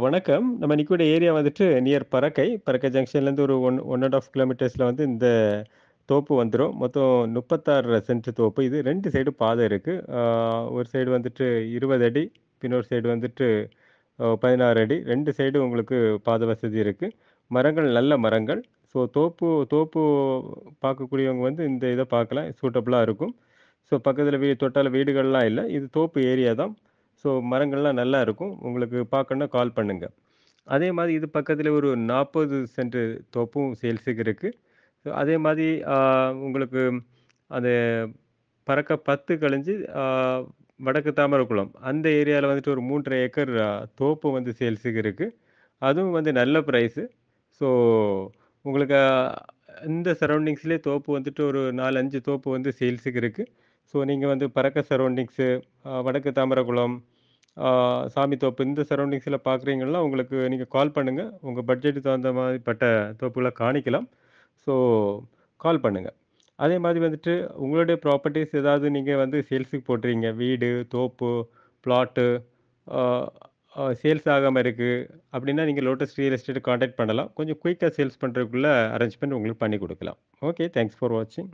வணக்கம். நம்ம நிக்கக்கூடிய ஏரியா வந்துட்டு நியர் பறக்கை. பறக்கை ஜங்ஷன்லேருந்து ஒரு 1 1 1/2 கிலோமீட்டர்ஸ்ல வந்து இந்த தோப்பு வந்துரும். மொத்தம் 36 சென்ட் தோப்பு. இது 2 சைடும் பாதை இருக்கு. ஒரு சைடு வந்துட்டு 20 அடி, இன்னொரு சைடு வந்துட்டு 16 அடி. 2 சைடும் உங்களுக்கு பாதை வசதி இருக்கு. மரங்கள் நல்ல மரங்கள். ஸோ தோப்பு தோப்பு பார்க்கக்கூடியவங்க வந்து இந்த இத பார்க்கலாம். சூட்டபிளா இருக்கும். ஸோ பக்கத்தில தொட்டால வீடுகள்லாம் இல்ல. இது தோப்பு ஏரியா தான். ஸோ மரங்கள்லாம் நல்லா இருக்கும். உங்களுக்கு பார்க்கணும்னா கால் பண்ணுங்க. அதே மாரி இது பக்கத்தில ஒரு 40 சென்ட் தோப்பும் சேல்ஸுக்கு இருக்கு. அதே மாரி உங்களுக்கு அது பரக்க 10 கழிஞ்சு வடக்கு தாமரகுளம். அந்த ஏரியால வந்துட்டு ஒரு 3 1/2 ஏக்கர் தோப்பு வந்து சேல்ஸுக்கு இருக்கு. அதுவும் வந்து நல்ல பிரைஸு. ஸோ உங்களுக்கு இந்த சரவுண்டிங்ஸ்லயே தோப்பு வந்துட்டு ஒரு 4, 5 தோப்பு வந்து சேல்ஸுக்கு இருக்கு. ஸோ நீங்க வந்து பரக்க சரவுண்டிங்ஸு, வடக்கு தாமரகுளம், ஆ சாமித்தோப்பு இந்த சரவுண்டிங்ஸ்ல பார்க்குறீங்கன்னா, உங்களுக்கு நீங்க கால் பண்ணுங்க. உங்க பட்ஜெட்டுக்கு தகுந்த மாரிப்பட்ட தோப்புகள காணிக்கலாம். ஸோ கால் பண்ணுங்க. அதே மாதிரி வந்துட்டு உங்களுடைய ப்ராப்பர்ட்டீஸ் ஏதாவது நீங்க வந்து சேல்ஸுக்கு போட்றீங்க. வீடு, தோப்பு, பிளாட்டு ஆ சேல்ஸ் ஆகாம இருக்கு. அப்டின்னா நீங்க லோட்டஸ் ரியல் எஸ்டேட்ட கான்டாக்ட் பண்ணலாம். கொஞ்சம் குயிக்கா சேல்ஸ் பண்றதுக்குள்ள அரேஞ்ச்மென்ட் உங்களுக்கு பண்ணி குடுக்கலாம். ஓகே. தேங்க்ஸ் ஃபார் வாட்சிங்.